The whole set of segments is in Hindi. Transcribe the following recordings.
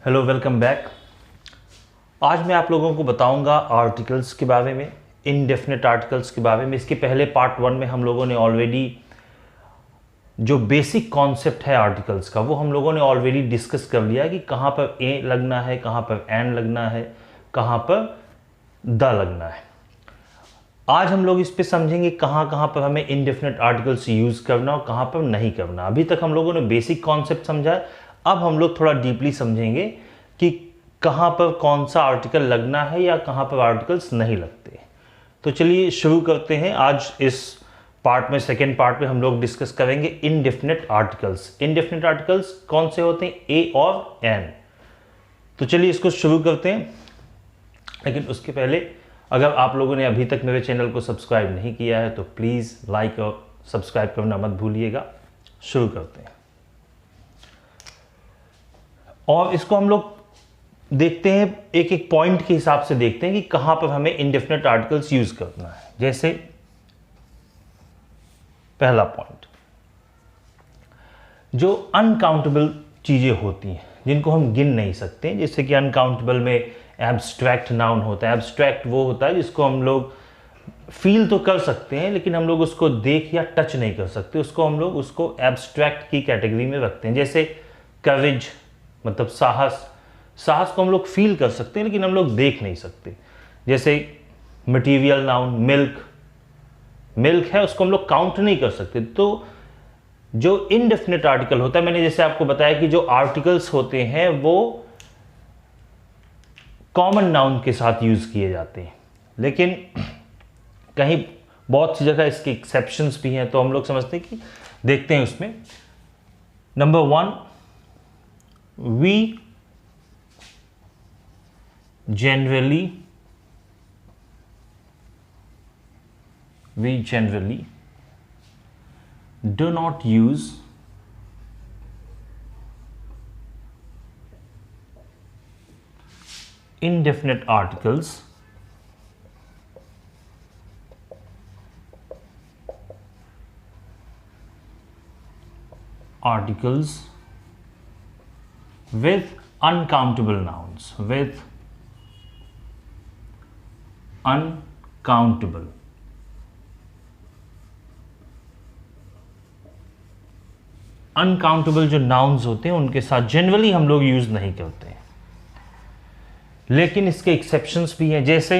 Hello, welcome back. आज मैं आप लोगों को बताऊंगा आर्टिकल्स के बारे में, इनडेफिनेट आर्टिकल्स के बारे में। इसके पहले पार्ट 1 में हम लोगों ने ऑलरेडी जो बेसिक कॉन्सेप्ट है आर्टिकल्स का वो हम लोगों ने ऑलरेडी डिस्कस कर लिया कि कहाँ पर ए लगना है, कहाँ पर एन लगना है, कहाँ पर द लगना है। आज हम लोग इस पे समझेंगे कहाँ कहाँ पर हमें इनडेफिनेट आर्टिकल्स यूज़ करना और कहाँ पर नहीं करना। अभी तक हम लोगों ने बेसिक कॉन्सेप्ट समझा है, अब हम लोग थोड़ा डीपली समझेंगे कि कहाँ पर कौन सा आर्टिकल लगना है या कहाँ पर आर्टिकल्स नहीं लगते। तो चलिए शुरू करते हैं। आज इस पार्ट में, सेकेंड पार्ट में हम लोग डिस्कस करेंगे इनडेफिनेट आर्टिकल्स। इनडेफिनेट आर्टिकल्स कौन से होते हैं? ए और एन। तो चलिए इसको शुरू करते हैं। लेकिन उसके पहले अगर आप लोगों ने अभी तक मेरे चैनल को सब्सक्राइब नहीं किया है तो प्लीज़ लाइक और सब्सक्राइब करना मत भूलिएगा। शुरू करते हैं और इसको हम लोग देखते हैं, एक एक पॉइंट के हिसाब से देखते हैं कि कहां पर हमें इनडेफिनेट आर्टिकल्स यूज करना है। जैसे पहला पॉइंट, जो अनकाउंटेबल चीजें होती हैं जिनको हम गिन नहीं सकते, जैसे कि अनकाउंटेबल में एब्स्ट्रैक्ट नाउन होता है। एब्स्ट्रैक्ट वो होता है जिसको हम लोग फील तो कर सकते हैं लेकिन हम लोग उसको देख या टच नहीं कर सकते, उसको हम लोग उसको एब्स्ट्रैक्ट की कैटेगरी में रखते हैं। जैसे करेज मतलब साहस, साहस को हम लोग फील कर सकते हैं लेकिन हम लोग देख नहीं सकते। जैसे मटेरियल नाउन मिल्क, मिल्क है, उसको हम लोग काउंट नहीं कर सकते। तो जो इनडेफिनेट आर्टिकल होता है, मैंने जैसे आपको बताया कि जो आर्टिकल्स होते हैं वो कॉमन नाउन के साथ यूज किए जाते हैं, लेकिन कहीं बहुत सी जगह इसके एक्सेप्शंस भी हैं। तो हम लोग समझते हैं कि देखते हैं उसमें। Number 1, we generally do not use indefinite articles with uncountable nouns, with uncountable uncountable जो नाउन्स होते हैं उनके साथ जनरली हम लोग यूज नहीं करते हैं, लेकिन इसके एक्सेप्शंस भी हैं। जैसे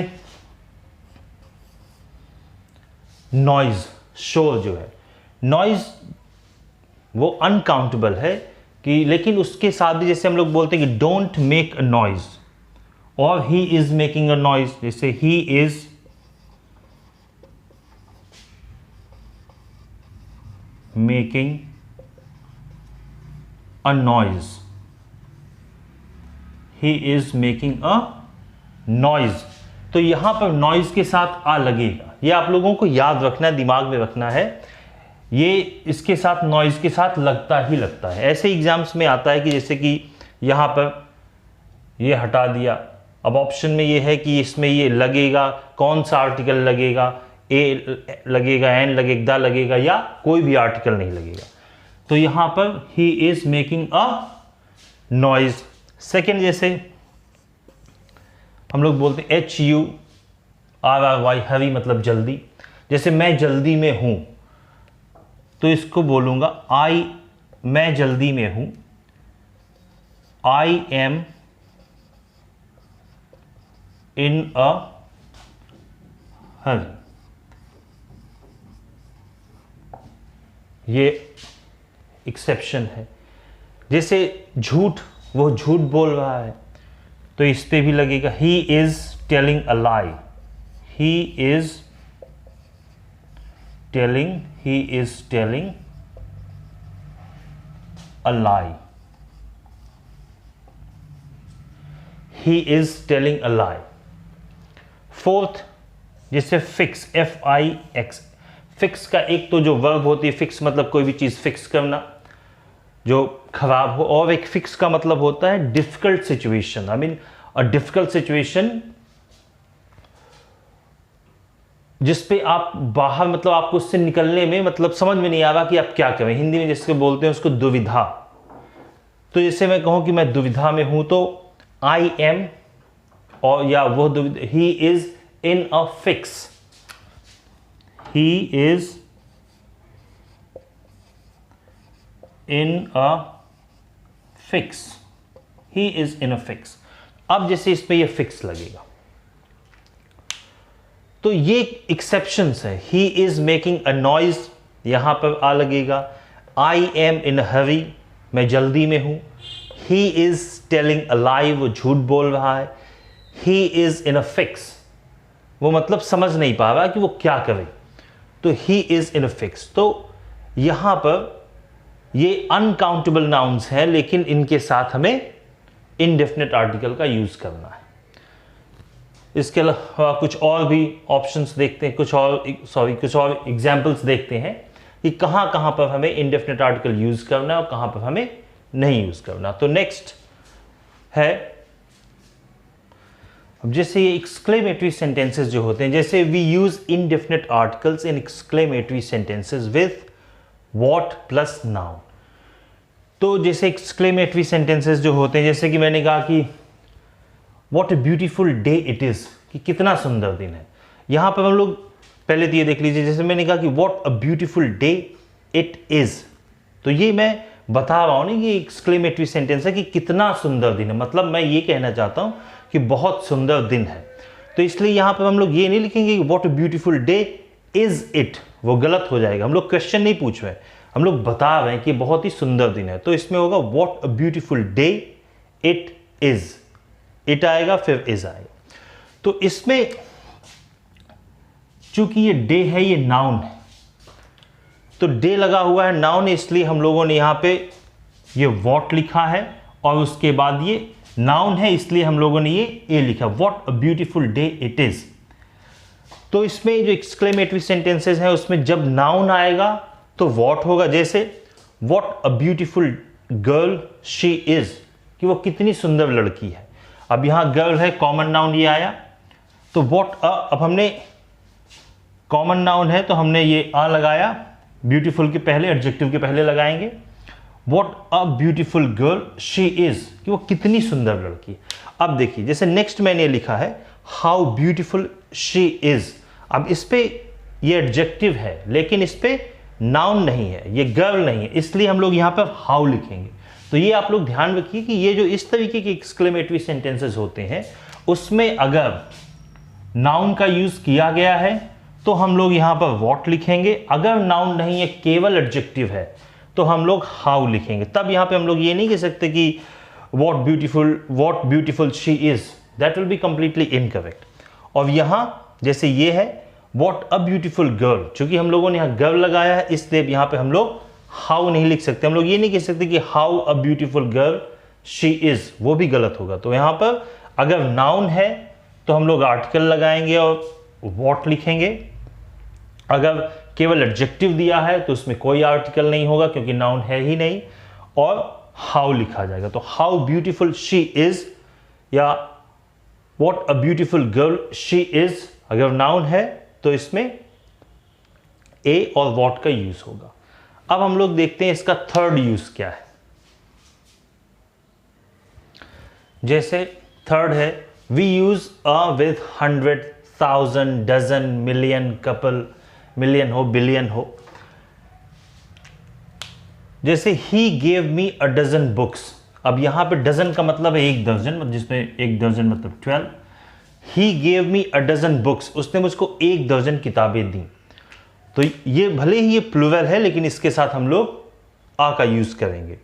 नॉइज, शोर जो है, नॉइज वो अनकाउंटेबल है कि, लेकिन उसके साथ भी जैसे हम लोग बोलते हैं कि डोंट मेक अ नॉइज और he is making a noise. जैसे he is making a noise, he is making a noise. तो यहां पर नॉइज के साथ आ लगेगा, ये आप लोगों को याद रखना है, दिमाग में रखना है। ये इसके साथ, नॉइज के साथ लगता ही लगता है। ऐसे एग्जाम्स में आता है कि जैसे कि यहां पर ये हटा दिया, अब ऑप्शन में ये है कि इसमें ये लगेगा, कौन सा आर्टिकल लगेगा, ए लगेगा, एन लगेगा, द लगेगा, या कोई भी आर्टिकल नहीं लगेगा। तो यहां पर ही is making a noise. Second, जैसे हम लोग बोलते हैं HURRY, हरी मतलब जल्दी। जैसे मैं जल्दी में हूं तो इसको बोलूंगा मैं जल्दी में हूं, आई एम इन अ हरी। ये एक्सेप्शन है। जैसे झूठ, वो झूठ बोल रहा है तो इस पे भी लगेगा he is telling a lie, he is telling a lie, he is telling a lie। Fourth, जैसे फिक्स, FIX, फिक्स का एक तो जो वर्ब होती है, फिक्स मतलब कोई भी चीज फिक्स करना जो खराब हो, और एक फिक्स का मतलब होता है difficult situation. I mean a difficult situation जिसपे आप बाहर, मतलब आपको उससे निकलने में मतलब समझ में नहीं आ रहा कि आप क्या करें। हिंदी में जिसको बोलते हैं उसको दुविधा। तो जैसे मैं कहूं कि मैं दुविधा में हूं, तो आई एम, और या वो दुविधा, he is in a fix, he is in a fix, he is in a fix. अब जैसे इस पे ये फिक्स लगेगा, तो ये एक्सेप्शंस है। ही इज मेकिंग अ नॉइज, यहां पर आ लगेगा। आई एम इन अ हरी, मैं जल्दी में हूं। ही इज टेलिंग अ लाई, वो झूठ बोल रहा है। He is in a fix, वो मतलब समझ नहीं पा रहा कि वो क्या करे, तो he is in a fix. तो यहां पर ये अनकाउंटेबल नाउन्स हैं, लेकिन इनके साथ हमें इनडेफिनेट आर्टिकल का यूज करना है। इसके अलावा कुछ और भी ऑप्शंस देखते हैं, कुछ और एग्जांपल्स देखते हैं कि कहां कहां पर हमें इनडेफिनेट आर्टिकल यूज करना है और कहां पर हमें नहीं यूज करना। तो नेक्स्ट है, अब जैसे ये एक्सक्लेमेटरी सेंटेंसेस जो होते हैं, जैसे we use indefinite articles in exclamatory sentences with what plus noun. तो जैसे एक्सक्लेमेटरी सेंटेंसेस जो होते हैं, जैसे कि मैंने कहा कि what a beautiful day it is, कि कितना सुंदर दिन है। यहां पर हम लोग पहले तो ये देख लीजिए, जैसे मैंने कहा कि what a beautiful day it is, तो ये मैं बता रहा हूं ना कि एक्सक्लेमेटरी सेंटेंस है कि कितना सुंदर दिन है, मतलब मैं ये कहना चाहता हूं कि बहुत सुंदर दिन है। तो इसलिए यहां पर हम लोग ये नहीं लिखेंगे कि what a beautiful day is it, वो गलत हो जाएगा। हम लोग क्वेश्चन नहीं पूछ रहे, हम लोग बता रहे हैं कि बहुत ही सुंदर दिन है। तो इसमें होगा what a beautiful day it is, it आएगा फिर इज आएगा। तो इसमें चूंकि ये डे है, ये नाउन है, तो डे लगा हुआ है, नाउन है, इसलिए हम लोगों ने यहां पे ये व्हाट लिखा है, और उसके बाद ये नाउन है, इसलिए हम लोगों ने ये ए लिखा, what a beautiful day it is. तो इसमें जो एक्सक्लेमेटरी सेंटेंसेस हैं, उसमें जब नाउन आएगा तो व्हाट होगा, जैसे what a beautiful girl she is, कि वो कितनी सुंदर लड़की है। अब यहां गर्ल है, कॉमन नाउन ये आया, तो व्हाट अब हमने कॉमन नाउन है तो हमने ये आ लगाया, ब्यूटीफुल के पहले, एडजेक्टिव के पहले लगाएंगे। What a beautiful girl she is, कि वो कितनी सुंदर लड़की। अब देखिए, जैसे नेक्स्ट मैंने लिखा है हाउ ब्यूटीफुल शी इज। अब इस पे ये एडजेक्टिव है, लेकिन इस पे नाउन नहीं है, ये गर्ल नहीं है, इसलिए हम लोग यहां पर हाउ लिखेंगे। तो ये आप लोग ध्यान रखिए कि ये जो इस तरीके के एक्सक्लेमेटरी सेंटेंसेस होते हैं, उसमें अगर नाउन का यूज किया गया है तो हम लोग यहां पर व्हाट लिखेंगे। अगर नाउन नहीं है, केवल एडजेक्टिव है, तो हम लोग हाउ लिखेंगे। तब यहां पे हम लोग ये नहीं कह सकते कि what beautiful she is, that will be completely incorrect. और यहां जैसे ये है व्हाट अ ब्यूटीफुल गर्ल, चूंकि हम लोगों ने यहां गर्ल लगाया है, इसलिए यहां पे हम लोग हाउ नहीं लिख सकते। हम लोग ये नहीं कह सकते कि how a beautiful girl she is, वो भी गलत होगा। तो यहां पर अगर नाउन है तो हम लोग आर्टिकल लगाएंगे और व्हाट लिखेंगे। अगर केवल एडजेक्टिव दिया है तो उसमें कोई आर्टिकल नहीं होगा, क्योंकि नाउन है ही नहीं, और हाउ लिखा जाएगा। तो हाउ ब्यूटीफुल शी इज या what a beautiful girl she is, अगर नाउन है तो इसमें ए और व्हाट का यूज होगा। अब हम लोग देखते हैं इसका थर्ड यूज क्या है। जैसे थर्ड है we use a with 100, 1000, dozen, million, couple, million हो, बिलियन हो। जैसे he gave me a dozen books. अब यहां पे डजन का मतलब है एक दर्जन, जिसमें एक दर्जन मतलब 12। He gave me a dozen books, उसने मुझको एक दर्जन किताबें दी। तो ये भले ही ये प्लूरल है, लेकिन इसके साथ हम लोग आ का यूज करेंगे।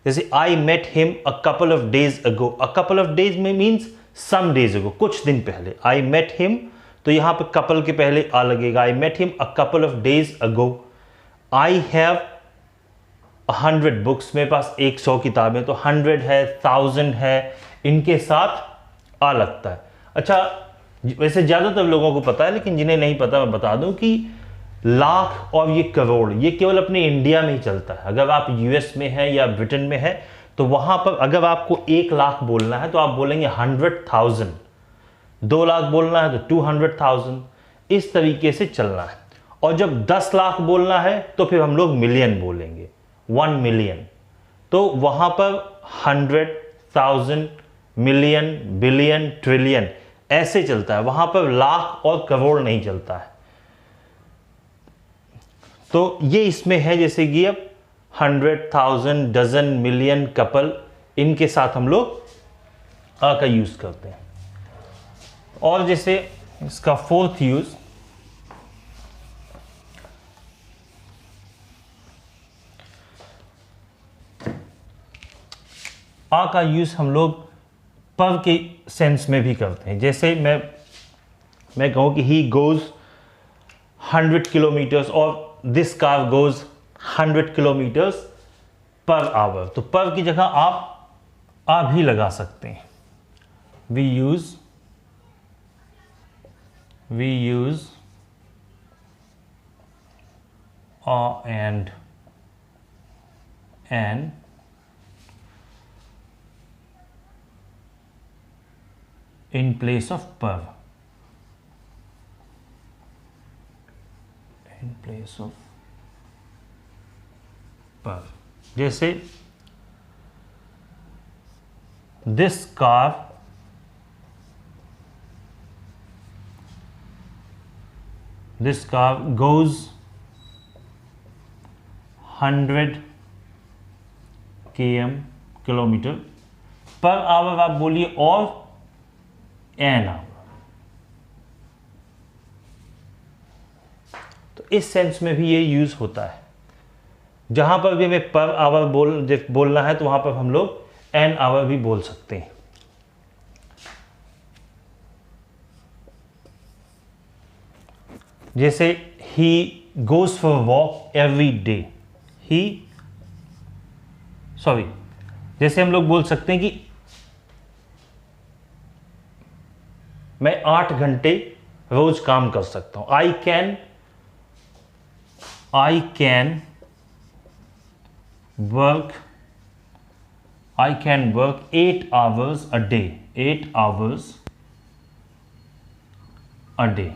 जैसे I met him a couple of days ago. A couple of days में मीन्स सम डेज अगो, कुछ दिन पहले। आई मेट हिम, तो यहां पे कपल के पहले आ लगेगा। I met him a couple of days ago. I have 100 books, मेरे पास 100 किताबें। तो 100 है, 1000 है, इनके साथ आ लगता है। अच्छा, वैसे ज्यादातर लोगों को पता है, लेकिन जिन्हें नहीं पता मैं बता दूं कि लाख और ये करोड़, ये केवल अपने इंडिया में ही चलता है। अगर आप यूएस में है या ब्रिटेन में है, तो वहां पर अगर आपको 1 लाख बोलना है तो आप बोलेंगे 100,000, 2 लाख बोलना है तो 200,000, इस तरीके से चलना है। और जब 10 लाख बोलना है तो फिर हम लोग मिलियन बोलेंगे, 1 मिलियन। तो वहां पर 100, 1000, मिलियन, बिलियन, ट्रिलियन ऐसे चलता है, वहां पर लाख और करोड़ नहीं चलता है। तो ये इसमें है, जैसे कि अब 100, 1000, डजन, मिलियन, कपल, इनके साथ हम लोग आ का यूज करते हैं। और जैसे इसका फोर्थ यूज, आ का यूज हम लोग पर के सेंस में भी करते हैं। जैसे मैं कहूं कि ही गोज 100 किलोमीटर्स और this car goes 100 kilometres per hour, तो पर की जगह आप आ भी लगा सकते हैं। We use a and an in place of per, in place of per। जैसे this car goes 100 kilometre per hour, आप बोलिए और एन आवर। तो इस सेंस में भी ये यूज होता है। जहां पर भी हमें पर आवर बोलना है तो वहां पर हम लोग एन आवर भी बोल सकते हैं। जैसे he goes for walk every day, जैसे हम लोग बोल सकते हैं कि मैं 8 घंटे रोज काम कर सकता हूं। I can work 8 hours a day, 8 hours a day,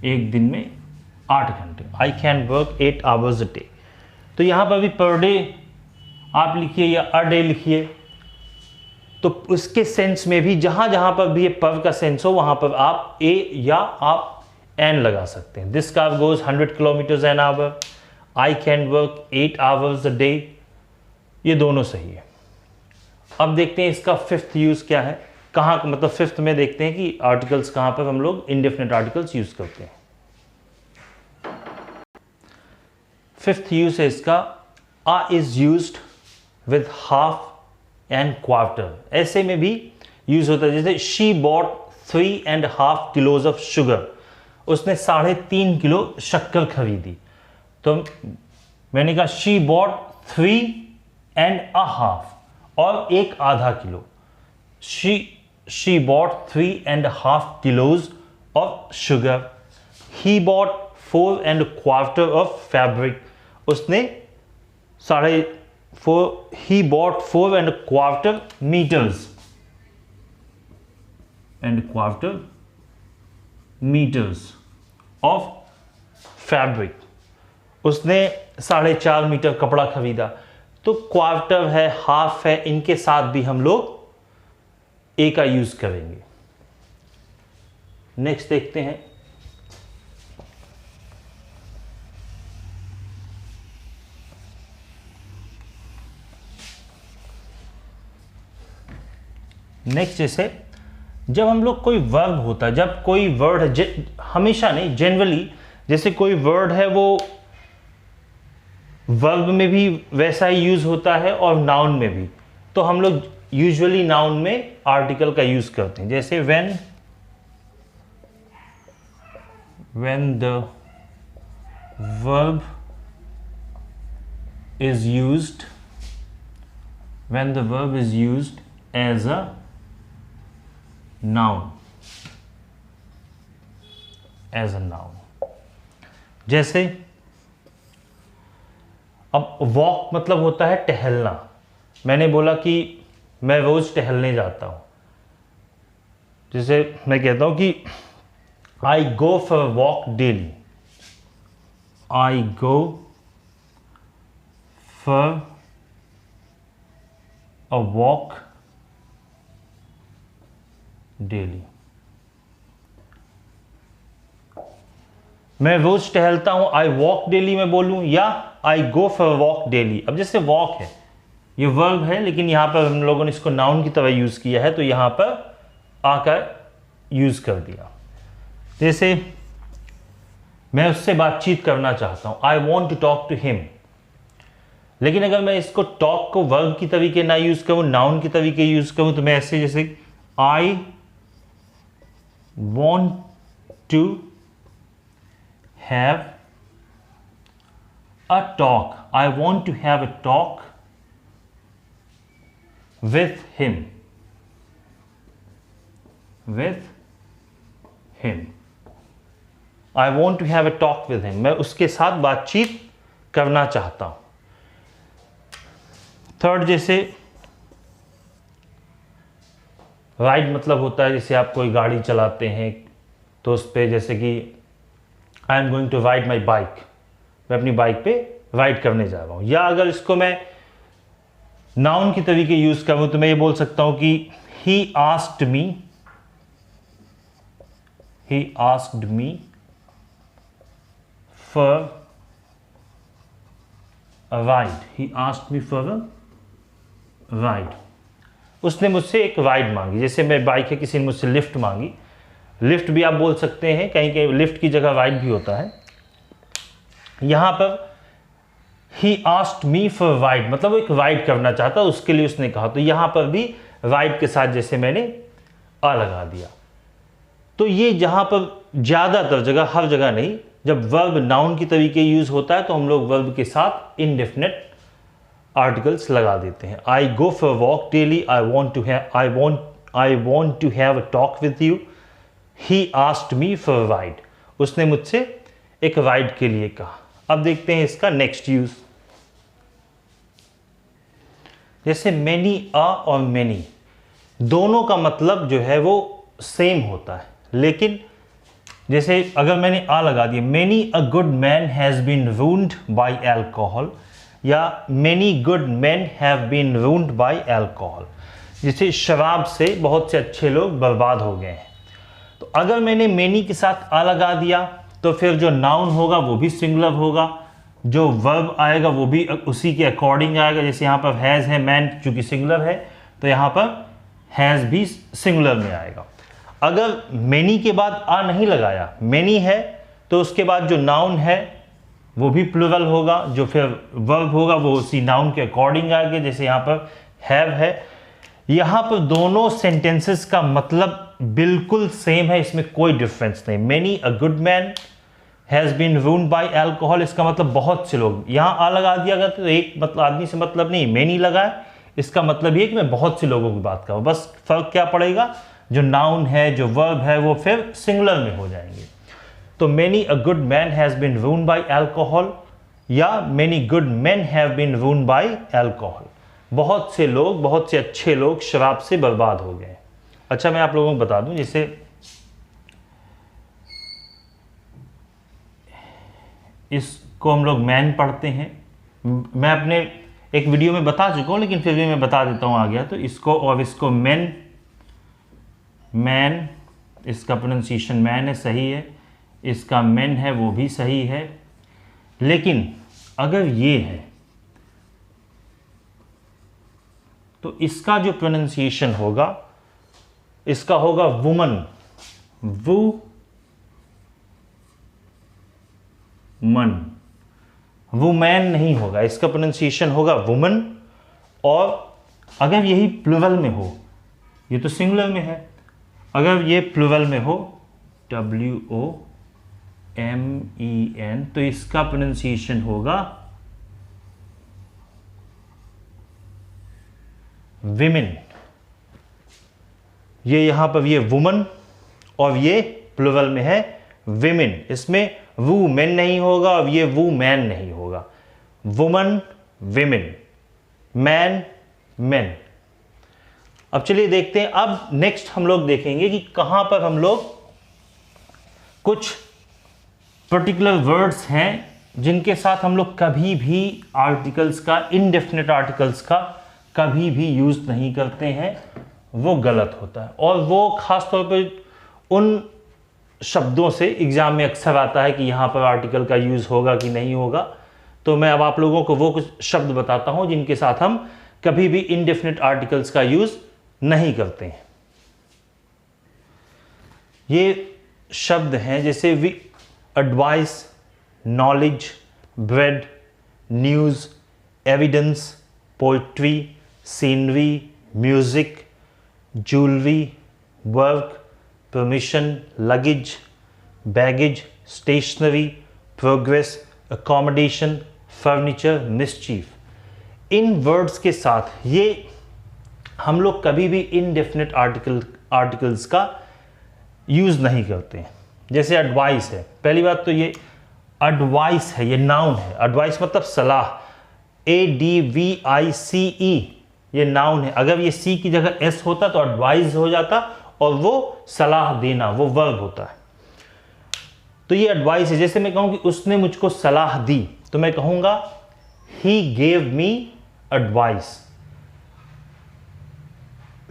एक दिन में 8 घंटे। I can work 8 hours a day। तो यहां पर भी पर डे आप लिखिए या अ डे लिखिए, तो उसके सेंस में भी जहां जहां पर भी ये पर का सेंस हो वहां पर आप ए या आप एन लगा सकते हैं। This car goes 100 kilometre an hour, I can work 8 hours a day, ये दोनों सही है। अब देखते हैं इसका फिफ्थ यूज क्या है, कहां, मतलब फिफ्थ में देखते हैं कि आर्टिकल्स कहां पर हम लोग इंडेफिनिट आर्टिकल्स यूज करते हैं। फिफ्थ यूज है इसका, a is used with half and quarter. ऐसे में भी यूज होता है। जैसे she bought 3.5 kilos of sugar, उसने 3.5 किलो शक्कर खरीदी। तो मैंने कहा शी बॉट 3.5 और एक आधा kilo. She bought 3.5 kilos of sugar. He bought 4.25 of fabric, उसने 4.5, he bought 4.25 meters of fabric, उसने 4.5 मीटर कपड़ा खरीदा। तो क्वार्टर है, हाफ है, इनके साथ भी हम लोग ए का यूज करेंगे। नेक्स्ट देखते हैं, नेक्स्ट जैसे जब हम लोग कोई वर्ब होता है, जब कोई वर्ड, हमेशा नहीं, जनरली जैसे कोई वर्ड है वो वर्ब में भी वैसा ही यूज होता है और नाउन में भी। तो हम लोग यूजुअली नाउन में आर्टिकल का यूज करते हैं। जैसे when the verb is used as a noun, जैसे अब वॉक मतलब होता है टहलना। मैंने बोला कि मैं रोज टहलने जाता हूं। जैसे मैं कहता हूं कि I go for walk daily, a walk daily, मैं रोज टहलता हूं, आई वॉक डेली मैं बोलूं, या आई गो फॉर वॉक डेली। अब जैसे वॉक है, ये वर्ब है, लेकिन यहां पर हम लोगों ने इसको नाउन की तरह यूज किया है, तो यहां पर आकर यूज कर दिया। जैसे मैं उससे बातचीत करना चाहता हूं, I want to talk to him, लेकिन अगर मैं इसको टॉक को वर्ब की तरीके ना यूज करूं, नाउन की तरीके यूज करूं, तो मैं ऐसे जैसे I want to have a talk, I want to have a talk with him, with him, I want to have a talk with him, मैं उसके साथ बातचीत करना चाहता हूं। थर्ड, जैसे राइड मतलब होता है, जैसे आप कोई गाड़ी चलाते हैं तो उस पर जैसे कि I am going to ride my bike, मैं अपनी बाइक पे राइड करने जा रहा हूं। या अगर इसको मैं नाउन की तरीके यूज करूं तो मैं ये बोल सकता हूं कि he asked me for a ride, he asked me for a ride, उसने मुझसे एक राइड मांगी। जैसे मैं बाइक है, किसी ने मुझसे लिफ्ट मांगी, लिफ्ट भी आप बोल सकते हैं, कहीं कहीं लिफ्ट की जगह राइड भी होता है। यहां पर He asked me for a ride, मतलब वो एक राइड करना चाहता, उसके लिए उसने कहा, तो यहां पर भी राइड के साथ जैसे मैंने आ लगा दिया। तो ये जहां पर ज्यादातर जगह, हर जगह नहीं, जब वर्ब नाउन की तरीके यूज होता है तो हम लोग वर्ब के साथ इनडेफिनेट आर्टिकल्स लगा देते हैं। I go for walk daily, I want to have a talk with you, he asked me for ride, उसने मुझसे एक राइड के लिए कहा। अब देखते हैं इसका नेक्स्ट यूज। जैसे मेनी अ और मेनी, दोनों का मतलब जो है वो सेम होता है, लेकिन जैसे अगर मैंने आ लगा दिया, many a good man has been ruined by alcohol, या many good man have been ruined by alcohol, जैसे शराब से बहुत से अच्छे लोग बर्बाद हो गए हैं। तो अगर मैंने मेनी के साथ आ लगा दिया तो फिर जो नाउन होगा वो भी सिंगुलर होगा, जो वर्ब आएगा वो भी उसी के अकॉर्डिंग आएगा। जैसे यहाँ पर हैज़ है, मैन चूंकि सिंगुलर है तो यहाँ पर हैज़ भी सिंगुलर में आएगा। अगर मेनी के बाद आ नहीं लगाया, मेनी है, तो उसके बाद जो नाउन है वो भी प्लुरल होगा, जो फिर वर्ब होगा वो उसी नाउन के अकॉर्डिंग आएगा। जैसे यहाँ पर हैव है, यहाँ पर दोनों सेंटेंसेस का मतलब बिल्कुल सेम है, इसमें कोई डिफरेंस नहीं। Many a good man has been ruined by alcohol, इसका मतलब बहुत से लोग, यहां आ लगा दिया गया तो एक मतलब आदमी से मतलब नहीं, मेनी लगा है, इसका मतलब ये कि मैं बहुत से लोगों की बात कर रहा हूं। बस फर्क क्या पड़ेगा, जो नाउन है, जो वर्ब है, वो फिर सिंगुलर में हो जाएंगे। तो many a good man has been ruined by alcohol, या many good man have been ruined by alcohol, बहुत से लोग, बहुत से अच्छे लोग शराब से बर्बाद हो गए। अच्छा, मैं आप लोगों को बता दूं, जैसे इसको हम लोग मैन पढ़ते हैं, मैं अपने एक वीडियो में बता चुका हूं, लेकिन फिर भी मैं बता देता हूं, आ गया तो इसको, और इसको मैन, मैन, इसका प्रोनाउंसिएशन मैन है, सही है, इसका मैन है वो भी सही है। लेकिन अगर ये है तो इसका जो प्रोनाउंसिएशन होगा, इसका होगा वुमन, वुमन, वुमैन नहीं होगा, इसका प्रोनाउंसिएशन होगा वुमन। और अगर यही प्लुरल में हो, ये तो सिंगुलर में है, अगर ये प्लुरल में हो, WOMEN, तो इसका प्रोनाउंसिएशन होगा विमेन। ये यहां पर ये वुमन और ये प्लुरल में है विमेन, इसमें वू मेन नहीं होगा और ये वू मैन नहीं होगा, वुमन विमेन, मैन मेन। अब चलिए देखते हैं, अब नेक्स्ट हम लोग देखेंगे कि कहां पर हम लोग कुछ पर्टिकुलर वर्ड्स हैं जिनके साथ हम लोग कभी भी आर्टिकल्स का, इनडेफिनेट आर्टिकल्स का कभी भी यूज़ नहीं करते हैं वो गलत होता है। और वो ख़ास तौर पे उन शब्दों से एग्ज़ाम में अक्सर आता है कि यहाँ पर आर्टिकल का यूज़ होगा कि नहीं होगा। तो मैं अब आप लोगों को वो कुछ शब्द बताता हूँ जिनके साथ हम कभी भी इनडेफिनिट आर्टिकल्स का यूज़ नहीं करते हैं। ये शब्द हैं जैसे we advice, knowledge, bread, news, evidence, poetry, scenery, music, jewellery, work, permission, luggage, baggage, stationery, progress, accommodation, furniture, mischief. In words के साथ ये हम लोग कभी भी इनडेफिनिट आर्टिकल्स का यूज़ नहीं करते हैं। जैसे एडवाइस है, पहली बात तो ये एडवाइस है, ये नाउन है। एडवाइस मतलब सलाह, ADVICE, ये नाउन है। अगर ये सी की जगह एस होता तो एडवाइस हो जाता और वो सलाह देना, वो वर्ब होता है। तो ये एडवाइस है। जैसे मैं कहूँ कि उसने मुझको सलाह दी तो मैं कहूँगा he gave me advice.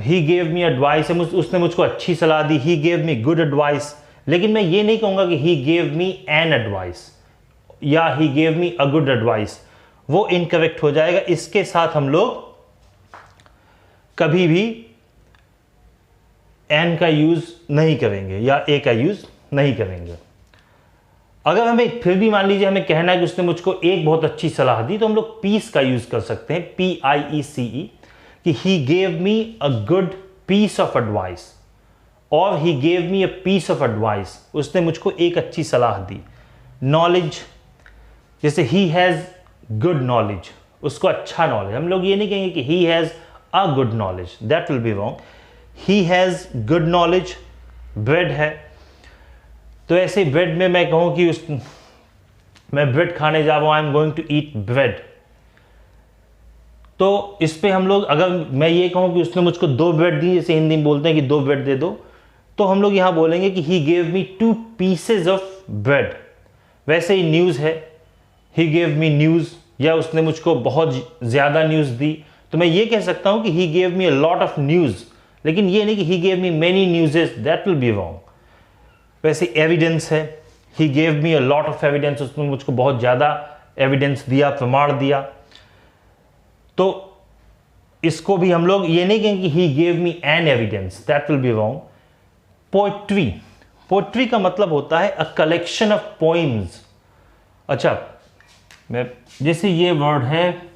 He gave me advice है, उसने मुझको अच्छी सलाह दी, he gave me good advice. लेकिन मैं ये नहीं कहूँगा कि he gave me an advice या he gave me a good advice, वो इनकरेक्ट हो जाएगा। इसके साथ हम लोग कभी भी एन का यूज नहीं करेंगे या ए का यूज नहीं करेंगे। अगर हमें फिर भी मान लीजिए हमें कहना है कि उसने मुझको एक बहुत अच्छी सलाह दी तो हम लोग पीस का यूज कर सकते हैं, PIECE, कि he gave me a good piece of advice और he gave me a piece of advice, उसने मुझको एक अच्छी सलाह दी। नॉलेज, जैसे ही हैज़ गुड नॉलेज, उसको अच्छा नॉलेज। हम लोग ये नहीं कहेंगे कि he has a good knowledge, that will be wrong. He has good knowledge. Bread है तो ऐसे ब्रेड में मैं कहूँ कि मैं ब्रेड खाने जा रहा हूँ, I am going to eat bread, तो इस पे हम लोग, अगर मैं ये कहूँ कि उसने मुझको 2 ब्रेड दी, जैसे हिंदी में बोलते हैं कि 2 ब्रेड दे दो, तो हम लोग यहाँ बोलेंगे कि he gave me 2 pieces of bread. वैसे ही न्यूज़ है, ही गेव मी न्यूज़, या उसने मुझको बहुत ज़्यादा न्यूज़ दी, तो मैं ये कह सकता हूँ कि he gave me a lot of news, लेकिन ये नहीं कि he gave me many न्यूज़ेस, that will be wrong. वैसे एविडेंस है, ही gave me a lot of evidence, उसने मुझको बहुत ज़्यादा एविडेंस दिया, प्रमाण दिया, तो इसको भी हम लोग ये नहीं कहेंगे कि he gave me an evidence, that will be wrong. Poetry, poetry का मतलब होता है अ कलेक्शन ऑफ पोइम्स। अच्छा, मैं जैसे ये वर्ड है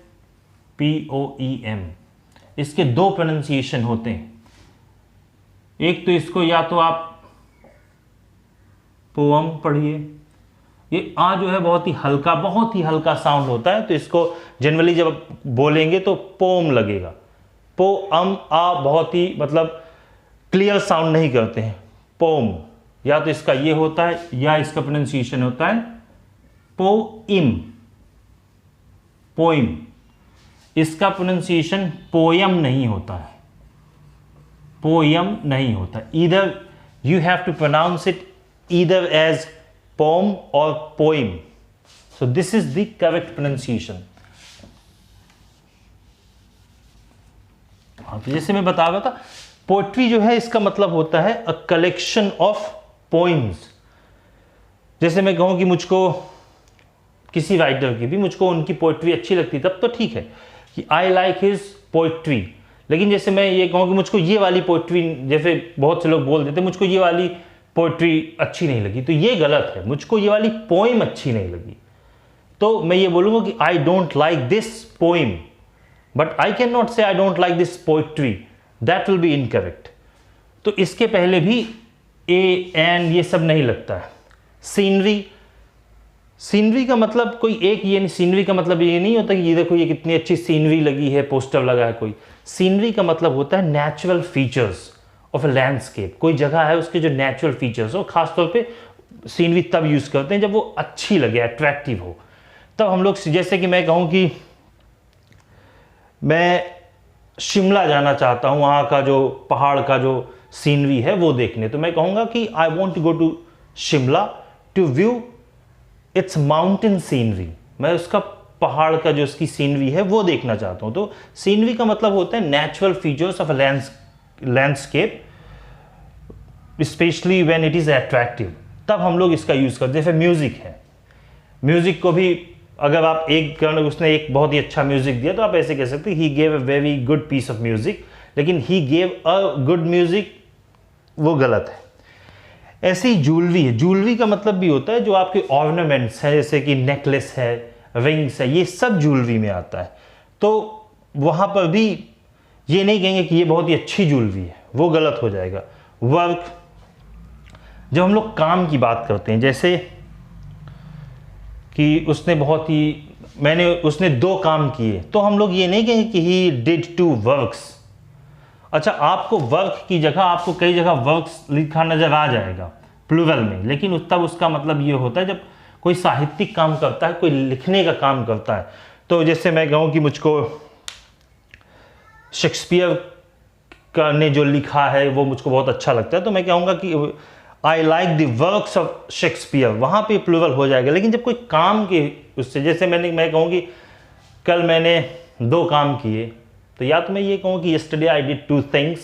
POEM, इसके 2 प्रोनाउंसिएशन होते हैं। एक तो इसको या तो आप पोअम पढ़िए, ये आ जो है बहुत ही हल्का साउंड होता है, तो इसको जनरली जब बोलेंगे तो पोम लगेगा। पोअम आ बहुत ही मतलब क्लियर साउंड नहीं करते हैं। पोम या तो इसका ये होता है या इसका प्रोनाउंसिएशन होता है पोइम, पोइम। इसका प्रोनाउंसिएशन पोयम नहीं होता है, पोयम नहीं होता। Either you have to pronounce it either as poem or poem, so this is the correct pronunciation। तो जैसे मैं बता रहा था, पोएट्री जो है इसका मतलब होता है अ कलेक्शन ऑफ पोइम्स। जैसे मैं कहूँ कि मुझको किसी राइटर की भी मुझको उनकी पोएट्री अच्छी लगती तब तो ठीक है कि आई लाइक हिज पोएट्री, लेकिन जैसे मैं ये कहूँ कि मुझको ये वाली पोएट्री, जैसे बहुत से लोग बोल देते मुझको ये वाली पोइट्री अच्छी नहीं लगी, तो ये गलत है। मुझको ये वाली पोइम अच्छी नहीं लगी तो मैं ये बोलूँगा कि I don't like this poem, but I can not say I don't like this poetry, that will be incorrect. तो इसके पहले भी ए एन ये सब नहीं लगता है। सीनरी, सीनरी का मतलब कोई एक ये नहीं, सीनरी का मतलब ये नहीं होता कि ये देखो ये कितनी अच्छी सीनरी लगी है, पोस्टर लगा है कोई। सीनरी का मतलब होता है natural features of a landscape. कोई जगह है उसके जो नेचुरल फीचर्स हो, खासतौर पे सीनरी तब यूज़ करते हैं जब वो अच्छी लगे, अट्रैक्टिव हो। तब हम लोग, जैसे कि मैं कहूँ कि मैं शिमला जाना चाहता हूँ, वहाँ का जो पहाड़ का जो सीनरी है वो देखने, तो मैं कहूँगा कि I want to go to Shimla to view its mountain scenery. मैं उसका पहाड़ का जो उसकी सीनरी है वो देखना चाहता हूँ, तो सीनरी का मतलब होता है natural features of landscape, specially when it is attractive, तब हम लोग इसका यूज़ करते हैं। जैसे म्यूज़िक है, म्यूज़िक को भी अगर आप उसने एक बहुत ही अच्छा म्यूज़िक दिया तो आप ऐसे कह सकते हैं he gave a very good piece of music, लेकिन he gave a good music वो गलत है। ऐसे ही ज्वेलरी है, ज्वेलरी का मतलब भी होता है जो आपके ऑर्नामेंट्स हैं, जैसे कि नेकलेस है, रिंग्स है, ये सब ज्वेलरी में आता है। तो वहाँ पर भी ये नहीं कहेंगे कि ये बहुत ही अच्छी ज्वेलरी है, वो गलत हो जाएगा। वर्क, जब हम लोग काम की बात करते हैं, जैसे कि उसने 2 काम किए, तो हम लोग ये नहीं कहेंगे कि ही डिड 2 वर्क्स। अच्छा, आपको वर्क की जगह आपको कई जगह वर्क्स लिखा नजर आ जाएगा प्लूरल में, लेकिन तब उसका मतलब ये होता है जब कोई साहित्यिक काम करता है, कोई लिखने का काम करता है। तो जैसे मैं कहूँ कि मुझको शेक्सपियर ने जो लिखा है वो मुझको बहुत अच्छा लगता है, तो मैं कहूँगा कि I like the works of Shakespeare, वहाँ पे प्लूरल हो जाएगा। लेकिन जब कोई काम के उससे, जैसे मैं कहूँ कि कल मैंने 2 काम किए, तो या तो मैं ये कहूँ कि yesterday I did 2 things,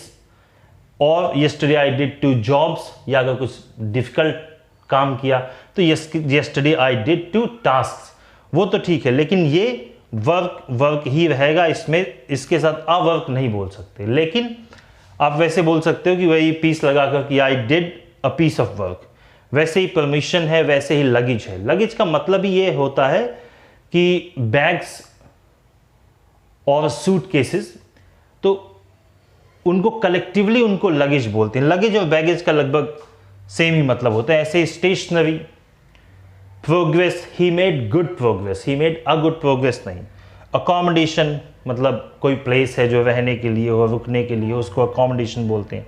और yesterday I did 2 jobs, या अगर कुछ डिफिकल्ट काम किया तो yesterday I did 2 tasks, वो तो ठीक है। लेकिन ये वर्क ही रहेगा, इसमें इसके साथ अ वर्क नहीं बोल सकते। लेकिन आप वैसे बोल सकते हो कि वही पीस लगाकर कि I did a piece of work. वैसे ही परमिशन है, वैसे ही लगेज है। लगेज का मतलब ही ये होता है कि बैग्स और सूटकेसेस, तो उनको कलेक्टिवली उनको लगेज बोलते हैं। लगेज और बैगेज का लगभग सेम ही मतलब होता है। ऐसे stationery, progress, he made good progress, he made a good progress नहीं। अकोमोडेशन मतलब कोई प्लेस है जो रहने के लिए हो, रुकने के लिए हो, उसको अकोमोडेशन बोलते हैं।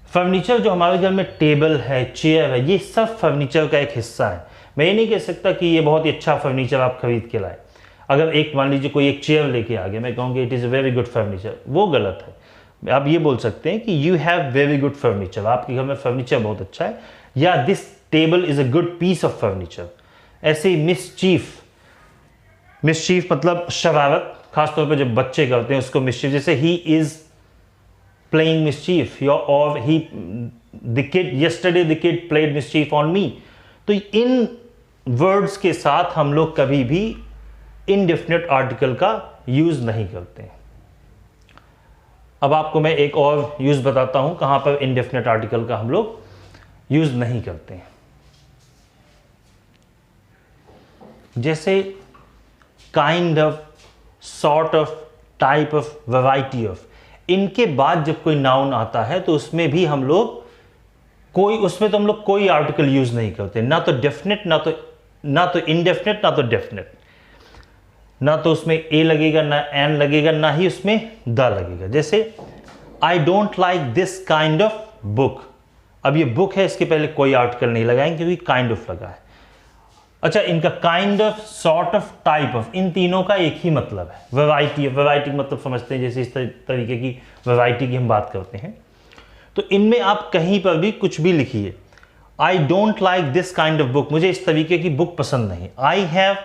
फर्नीचर जो हमारे घर में टेबल है, चेयर है, ये सब फर्नीचर का एक हिस्सा है। मैं ये नहीं कह सकता कि ये बहुत ही अच्छा फर्नीचर आप खरीद के लाए। अगर एक मान लीजिए कोई एक चेयर लेके आ गया, मैं कहूँगी it is a very good furniture, वो गलत है। आप ये बोल सकते हैं कि you have very good furniture, आपके घर में फर्नीचर बहुत अच्छा है, या this table is a good piece of furniture. ऐसे ही मिसचीफ मतलब शरारत, खासतौर पर जब बच्चे करते हैं उसको मिसचीफ, जैसे ही इज़ प्लेइंग मिसचीफ, और ही yesterday the kid played mischief on me। तो इन वर्ड्स के साथ हम लोग कभी भी इनडेफिनेट आर्टिकल का यूज नहीं करते हैं। अब आपको मैं एक और यूज बताता हूं कहां पर इनडेफिनेट आर्टिकल का हम लोग यूज नहीं करते हैं। जैसे kind of, sort of, type of, variety of, इनके बाद जब कोई नाउन आता है तो उसमें भी हम लोग उसमें तो हम लोग कोई आर्टिकल यूज नहीं करते, ना तो डेफिनेट, ना तो इनडेफिनेट, ना तो डेफिनेट। ना तो उसमें ए लगेगा, ना एन लगेगा, ना ही उसमें द लगेगा। जैसे आई don't like this kind of book, अब ये बुक है, इसके पहले कोई आर्टिकल नहीं लगाएंगे क्योंकि काइंड ऑफ लगा है। अच्छा, इनका kind of, sort of, type of, इन तीनों का एक ही मतलब है। वैरायटी मतलब समझते हैं, जैसे इस तरीके की वैरायटी की हम बात करते हैं। तो इनमें आप कहीं पर भी कुछ भी लिखिए, आई don't like this kind of book, मुझे इस तरीके की बुक पसंद नहीं। आई have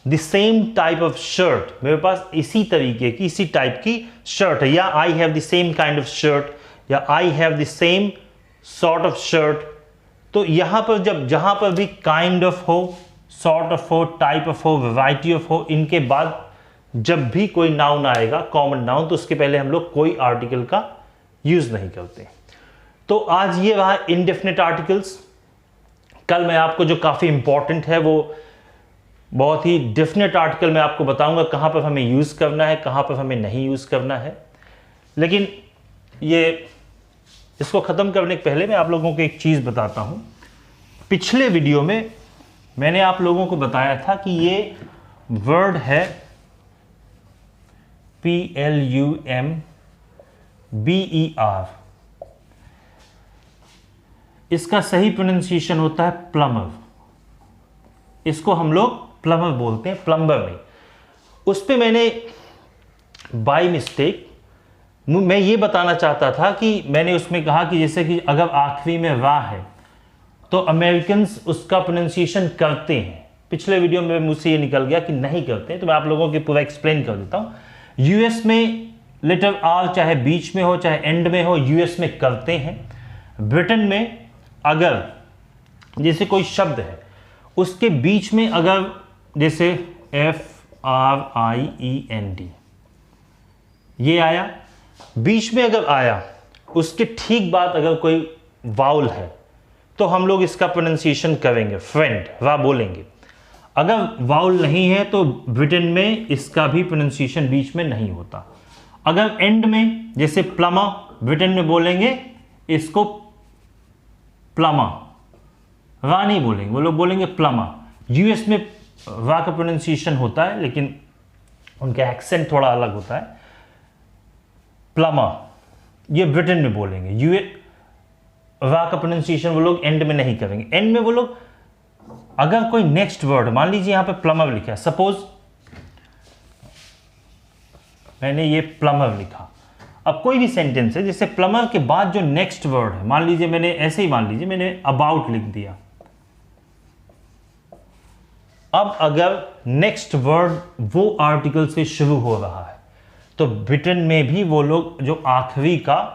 the same type of shirt, मेरे पास इसी तरीके की, इसी टाइप की शर्ट है, या I have the same kind of shirt, या I have the same sort of shirt. तो यहां पर जहां पर भी काइंड ऑफ हो, सॉर्ट ऑफ हो, टाइप ऑफ हो, वैरायटी ऑफ हो, इनके बाद जब भी कोई नाउन आएगा, कॉमन नाउन, तो उसके पहले हम लोग कोई आर्टिकल का यूज नहीं करते। तो आज ये रहा इनडेफिनेट आर्टिकल्स। कल मैं आपको जो काफी इंपॉर्टेंट है वो बहुत ही डेफिनेट आर्टिकल मैं आपको बताऊंगा कहां पर हमें यूज करना है, कहां पर हमें नहीं यूज करना है। लेकिन इसको खत्म करने के पहले मैं आप लोगों को एक चीज बताता हूं। पिछले वीडियो में मैंने आप लोगों को बताया था कि ये वर्ड है PLUMBER, इसका सही प्रोनाउंसिएशन होता है प्लम्बर। इसको हम लोग प्लम्बर बोलते हैं, प्लम्बर नहीं। उस पे मैंने बाय मिस्टेक मैं ये बताना चाहता था कि मैंने उसमें कहा कि जैसे कि अगर आखिरी में वा है तो अमेरिकन्स उसका प्रोनाउंसिएशन करते हैं, पिछले वीडियो में मुझसे ये निकल गया कि नहीं करते हैं, तो मैं आप लोगों के पूरा एक्सप्लेन कर देता हूँ। यूएस में लेटर आर चाहे बीच में हो चाहे एंड में हो, यूएस में करते हैं। ब्रिटेन में अगर जैसे कोई शब्द है उसके बीच में अगर जैसे FRIEND ये आया, बीच में अगर आया उसके ठीक बाद अगर कोई वाउल है तो हम लोग इसका प्रोनाउंसिएशन करेंगे फ्रेंड, वाह बोलेंगे। अगर वाउल नहीं है तो ब्रिटेन में इसका भी प्रोनाउंसिएशन बीच में नहीं होता। अगर एंड में जैसे प्लमा, ब्रिटेन में बोलेंगे इसको प्लमा, वा नहीं बोलेंगे, वो लोग बोलेंगे प्लमा। यूएस में वा का प्रोनाउंसिएशन होता है लेकिन उनका एक्सेंट थोड़ा अलग होता है। प्लमा ये ब्रिटेन में बोलेंगे, वा का प्रोनाउंसिएशन वो लोग एंड में नहीं करेंगे। एंड में वो लोग अगर कोई नेक्स्ट वर्ड, मान लीजिए यहां पे प्लमर लिखा है, सपोज मैंने ये प्लमर लिखा, अब कोई भी सेंटेंस है जैसे प्लमर के बाद जो नेक्स्ट वर्ड है, मान लीजिए मैंने ऐसे ही, मान लीजिए मैंने अबाउट लिख दिया। अब अगर नेक्स्ट वर्ड वो आर्टिकल से शुरू हो रहा है तो ब्रिटेन में भी वो लोग जो आखिरी का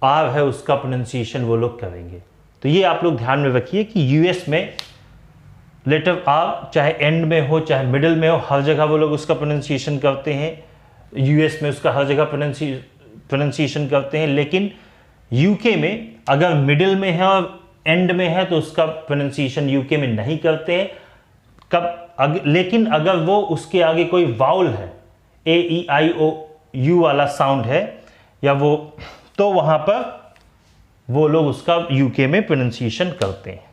आर है उसका प्रोनाउंसिएशन वो लोग करेंगे। तो ये आप लोग ध्यान में रखिए कि यूएस में लेटर आर चाहे एंड में हो चाहे मिडिल में हो, हर जगह वो लोग उसका प्रोनाउंसिएशन करते हैं। यूएस में उसका हर जगह प्रोनाउंसिएशन करते हैं, लेकिन यूके में अगर मिडिल में है और एंड में है तो उसका प्रोनाउंसिएशन यूके में नहीं करते हैं। लेकिन अगर वो उसके आगे कोई वाउल है, AEIOU वाला साउंड है या वो, तो वहां पर वो लोग उसका यूके में प्रोनाउंसिएशन करते हैं।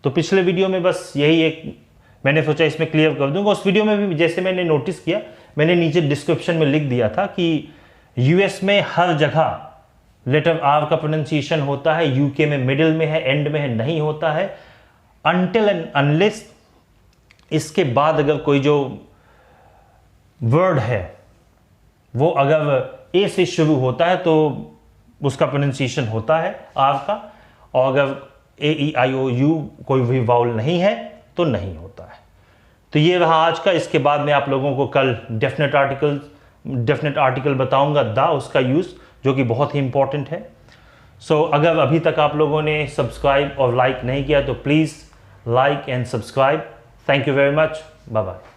तो पिछले वीडियो में बस यही एक मैंने सोचा इसमें क्लियर कर दूंगा। उस वीडियो में भी जैसे मैंने नोटिस किया, मैंने नीचे डिस्क्रिप्शन में लिख दिया था कि यूएस में हर जगह लेटर आर का प्रोनाउंसिएशन होता है, यूके में मिडिल में है, एंड में है नहीं होता है, अनटिल एंड अनलेस इसके बाद अगर कोई जो वर्ड है वो अगर ए से शुरू होता है तो उसका प्रोनाउंसिएशन होता है आर का, और अगर AEIOU कोई भी वाउल नहीं है तो नहीं होता है। तो ये रहा आज का। इसके बाद में आप लोगों को कल डेफिनेट आर्टिकल बताऊंगा, द, उसका यूज़, जो कि बहुत ही इंपॉर्टेंट है। सो अगर अभी तक आप लोगों ने सब्सक्राइब और लाइक नहीं किया तो please like and subscribe. Thank you very much, bye bye.